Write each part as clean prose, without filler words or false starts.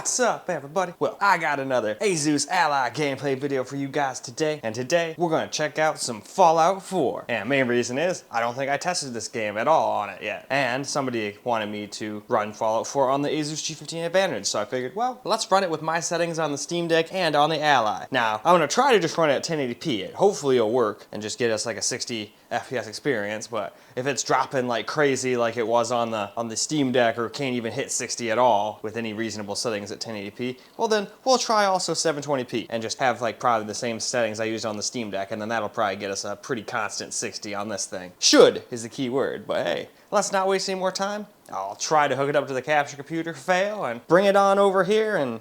What's up, everybody? Well, I got another Asus Ally gameplay video for you guys today, and today we're gonna check out some Fallout 4. And main reason is, I don't think I tested this game at all on it yet. And somebody wanted me to run Fallout 4 on the Asus G15 Advantage, so I figured, well, let's run it with my settings on the Steam Deck and on the Ally. Now, I'm gonna try to just run it at 1080p. Hopefully it'll work and just get us like a 60 FPS experience, but if it's dropping like crazy like it was on the Steam Deck or can't even hit 60 at all with any reasonable settings at 1080p, well then we'll try also 720p and just have like probably the same settings I used on the Steam Deck, and then that'll probably get us a pretty constant 60 on this thing. Should is the key word, but hey, let's not waste any more time. I'll try to hook it up to the capture computer, fail, and bring it on over here and,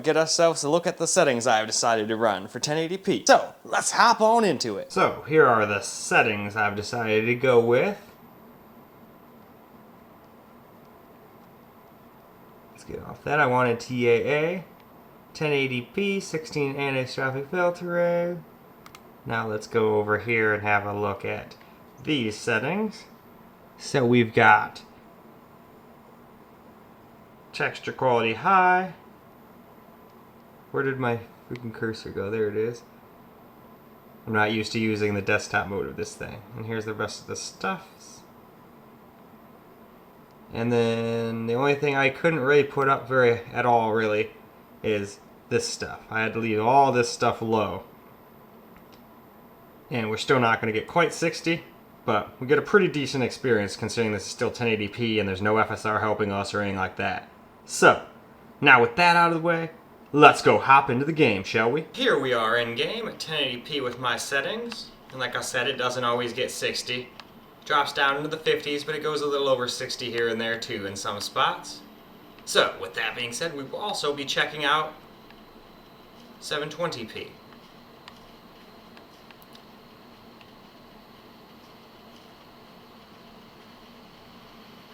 get ourselves a look at the settings I've decided to run for 1080p. So, let's hop on into it. So, here are the settings I've decided to go with. Let's get off that. I wanted TAA, 1080p, 16 anisotropic filtering. Now let's go over here and have a look at these settings. So we've got texture quality high. Where did my freaking cursor go? There it is. I'm not used to using the desktop mode of this thing. And here's the rest of the stuffs. And then the only thing I couldn't really put up at all really is this stuff. I had to leave all this stuff low. And we're still not going to get quite 60. But we get a pretty decent experience considering this is still 1080p and there's no FSR helping us or anything like that. So, now with that out of the way, let's go hop into the game, shall we? Here we are in game at 1080p with my settings. And like I said, it doesn't always get 60. Drops down into the 50s, but it goes a little over 60 here and there too in some spots. So, with that being said, we will also be checking out 720p.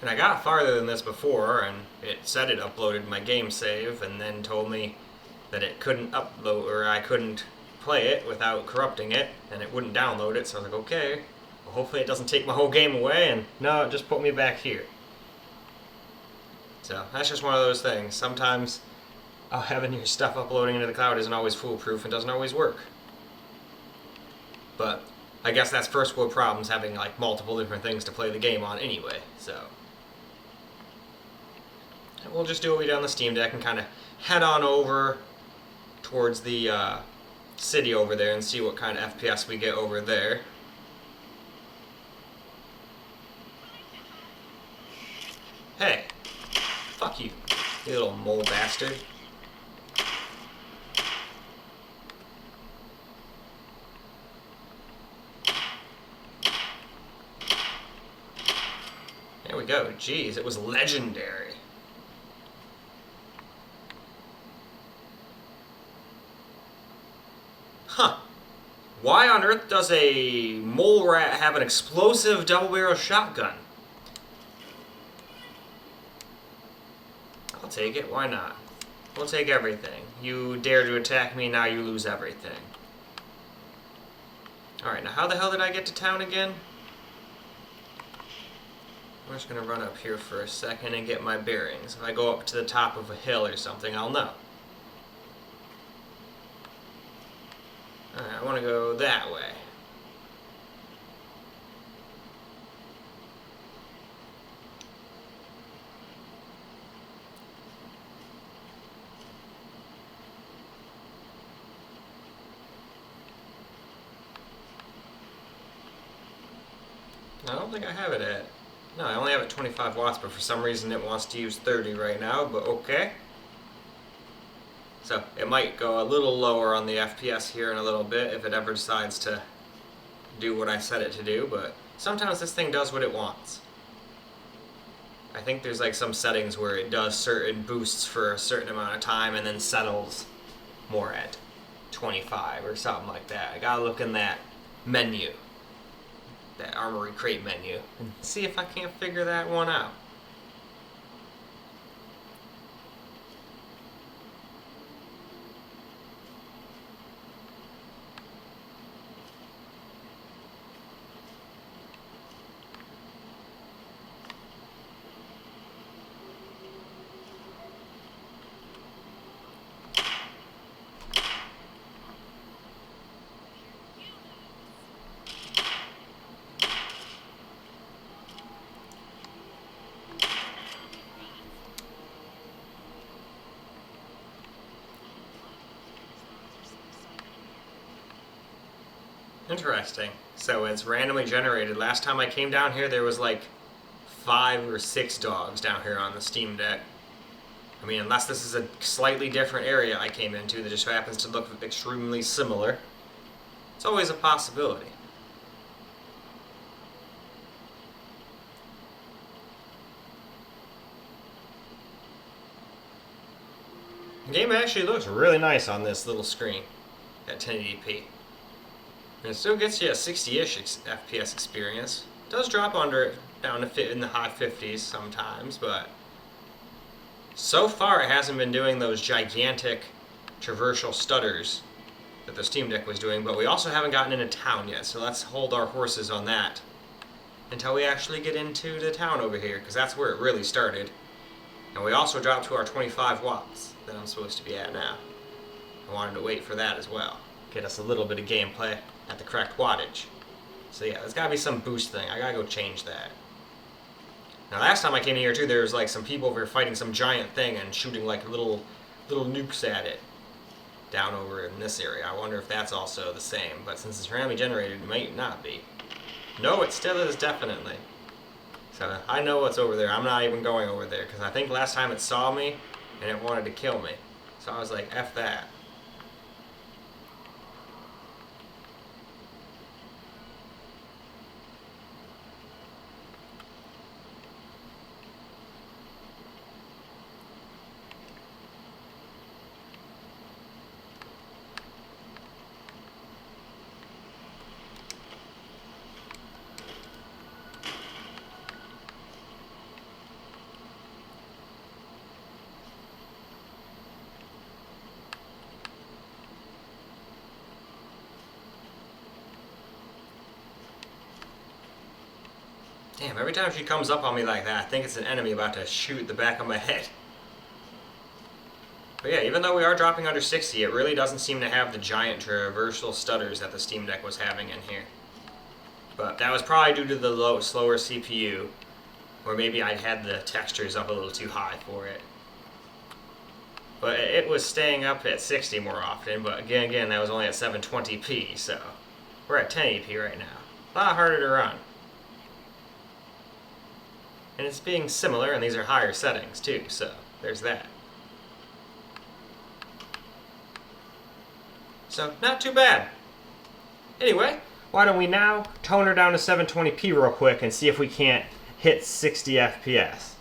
And I got farther than this before, and it said it uploaded my game save, and then told me that it couldn't upload, or I couldn't play it without corrupting it, and it wouldn't download it, so I was like, okay, well, hopefully it doesn't take my whole game away, and no, it just put me back here. So, that's just one of those things. Sometimes having your stuff uploading into the cloud isn't always foolproof and doesn't always work. But I guess that's first world problems, having like multiple different things to play the game on anyway, so we'll just do what we did on the Steam Deck and kind of head on over towards the city over there and see what kind of FPS we get over there. Hey, fuck you, you little mole bastard. There we go, jeez, it was legendary. Huh. Why on earth does a mole rat have an explosive double-barrel shotgun? I'll take it, why not? We'll take everything. You dare to attack me, now you lose everything. Alright, now how the hell did I get to town again? I'm just gonna run up here for a second and get my bearings. If I go up to the top of a hill or something, I'll know. Alright, I want to go that way. I don't think I have it at... No, I only have it 25 watts, but for some reason it wants to use 30 right now, but okay. So, it might go a little lower on the FPS here in a little bit if it ever decides to do what I set it to do, but sometimes this thing does what it wants. I think there's like some settings where it does certain boosts for a certain amount of time and then settles more at 25 or something like that. I gotta look in that menu, that Armory Crate menu, and see if I can't figure that one out. Interesting. So it's randomly generated. Last time I came down here, there was like 5 or 6 dogs down here on the Steam Deck. I mean, unless this is a slightly different area I came into that just happens to look extremely similar. It's always a possibility. The game actually looks really nice on this little screen at 1080p. And it still gets you a 60-ish FPS experience. It does drop down to fit in the high 50s sometimes, but so far it hasn't been doing those gigantic traversal stutters that the Steam Deck was doing, but we also haven't gotten into town yet, so let's hold our horses on that until we actually get into the town over here, because that's where it really started. And we also dropped to our 25 watts that I'm supposed to be at now. I wanted to wait for that as well. Get us a little bit of gameplay at the correct wattage. So yeah, there's gotta be some boost thing. I gotta go change that. Now last time I came in here too, there was like some people over here fighting some giant thing and shooting like little nukes at it down over in this area. I wonder if that's also the same, but since it's randomly generated, it might not be. No, it still is, definitely. So I know what's over there. I'm not even going over there because I think last time it saw me and it wanted to kill me. So I was like, F that. Damn, every time she comes up on me like that, I think it's an enemy about to shoot the back of my head. But yeah, even though we are dropping under 60, it really doesn't seem to have the giant traversal stutters that the Steam Deck was having in here. But that was probably due to the slower CPU, or maybe I had the textures up a little too high for it. But it was staying up at 60 more often, but again, that was only at 720p, so we're at 1080p right now. A lot harder to run. And it's being similar, and these are higher settings too, so there's that. So, not too bad. Anyway, why don't we now tone her down to 720p real quick and see if we can't hit 60 FPS.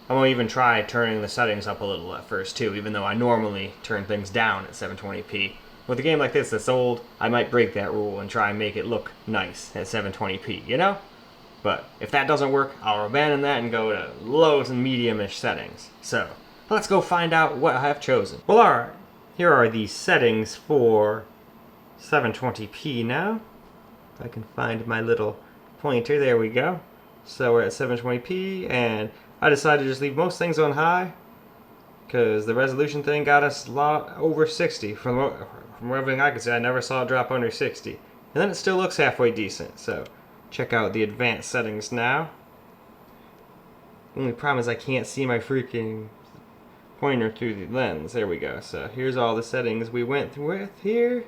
I'm going to even try turning the settings up a little at first too, even though I normally turn things down at 720p. With a game like this that's old, I might break that rule and try and make it look nice at 720p, you know? But if that doesn't work, I'll abandon that and go to low and medium-ish settings. So, let's go find out what I have chosen. Well, alright. Here are the settings for 720p now. If I can find my little pointer, there we go. So we're at 720p, and I decided to just leave most things on high, because the resolution thing got us a lot over 60. From everything I could say, I never saw it drop under 60. And then it still looks halfway decent, so check out the advanced settings now. The only problem is I can't see my freaking pointer through the lens. There we go. So here's all the settings we went with here.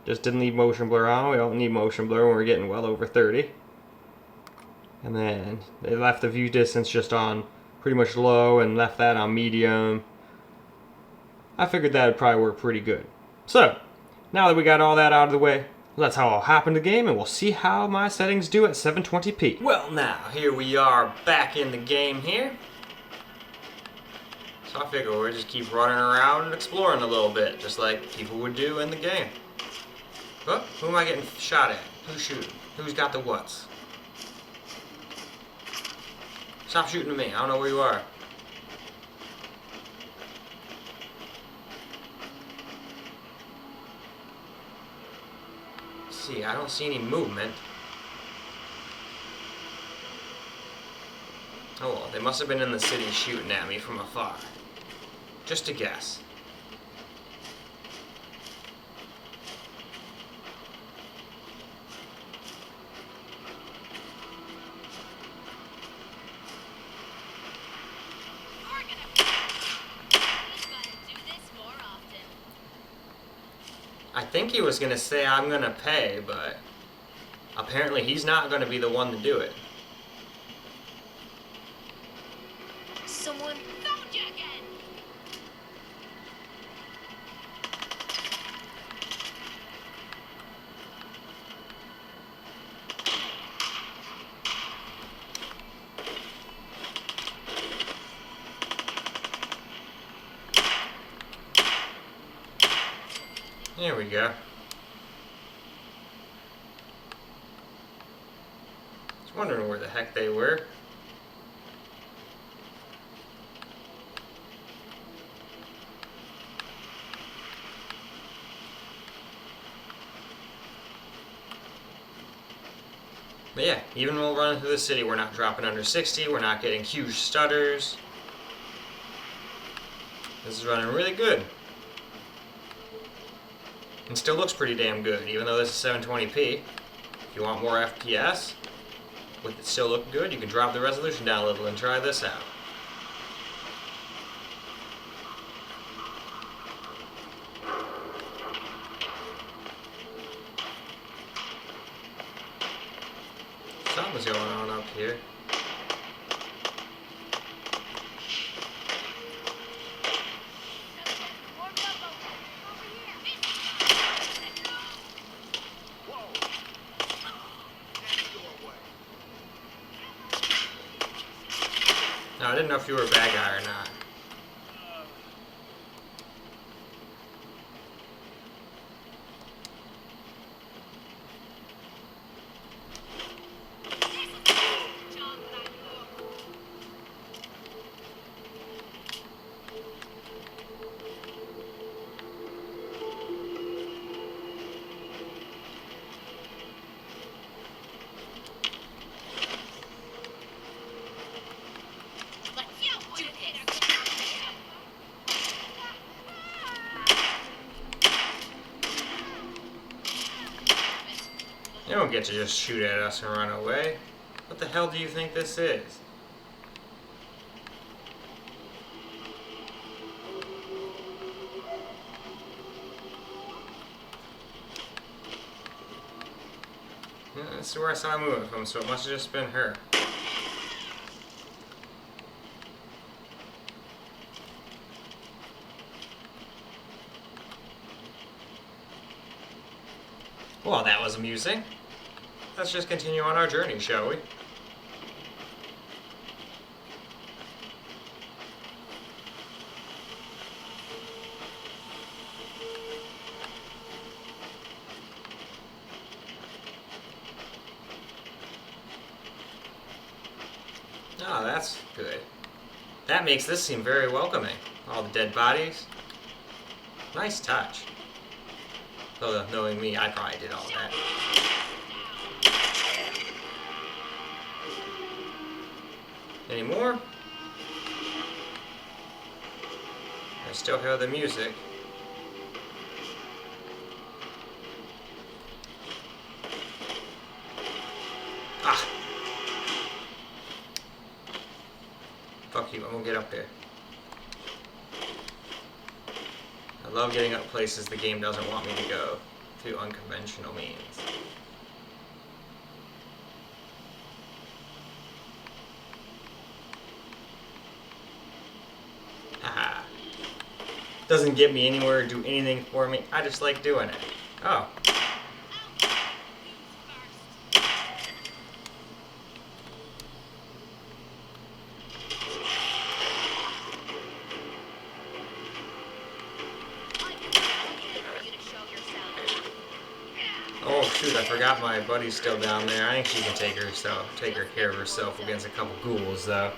Just didn't leave motion blur on. We don't need motion blur when we're getting well over 30. And then they left the view distance just on pretty much low and left that on medium. I figured that would probably work pretty good. So, now that we got all that out of the way, let's hop into the game and we'll see how my settings do at 720p. Well now, here we are back in the game here. So I figure we'll just keep running around and exploring a little bit, just like people would do in the game. But who am I getting shot at? Who's shooting? Who's got the what's? Stop shooting at me. I don't know where you are. Let's see, I don't see any movement. Oh well, they must have been in the city shooting at me from afar. Just a guess. I think he was going to say I'm going to pay, but apparently he's not going to be the one to do it. Someone found you again. There we go. I was wondering where the heck they were. But yeah, even when we're running through the city, we're not dropping under 60, we're not getting huge stutters. This is running really good. And still looks pretty damn good, even though this is 720p. If you want more FPS, with it still looking good, you can drop the resolution down a little and try this out. Something's going on up here. No, I didn't know if you were a bad guy or not. You don't get to just shoot at us and run away. What the hell do you think this is? Yeah, this is where I saw him moving from, so it must have just been her. Well, that was amusing. Let's just continue on our journey, shall we? Oh, that's good. That makes this seem very welcoming. All the dead bodies. Nice touch. Although, knowing me, I probably did all that. Any more? I still hear the music. Ah! Fuck you, I'm gonna get up there. I love getting up places the game doesn't want me to go through unconventional means. Haha. Doesn't get me anywhere or do anything for me. I just like doing it. Oh. Oh shoot, I forgot my buddy's still down there. I think she can take care of herself against a couple ghouls though.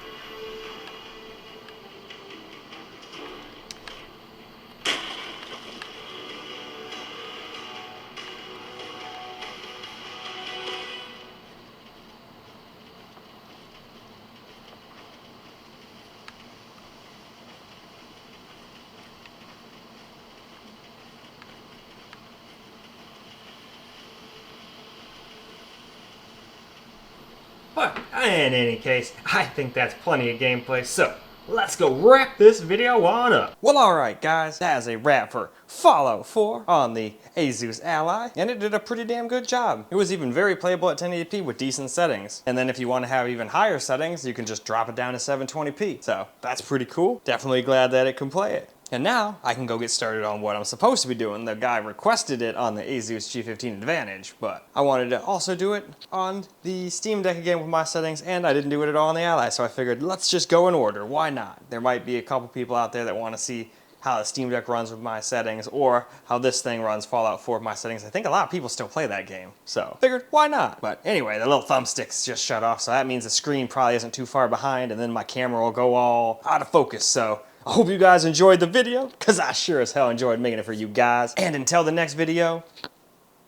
But in any case, I think that's plenty of gameplay, so let's go wrap this video on up. Well, alright guys, that is a wrap for Fallout 4 on the Asus Ally, and it did a pretty damn good job. It was even very playable at 1080p with decent settings. And then if you want to have even higher settings, you can just drop it down to 720p. So that's pretty cool. Definitely glad that it can play it. And now I can go get started on what I'm supposed to be doing. The guy requested it on the Asus G15 Advantage, but I wanted to also do it on the Steam Deck again with my settings, and I didn't do it at all on the Ally, so I figured let's just go in order. Why not? There might be a couple people out there that want to see how the Steam Deck runs with my settings, or how this thing runs Fallout 4 with my settings. I think a lot of people still play that game, so figured why not? But anyway, the little thumbstick's just shut off, so that means the screen probably isn't too far behind, and then my camera will go all out of focus, so I hope you guys enjoyed the video, because I sure as hell enjoyed making it for you guys. And until the next video,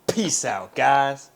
peace out, guys.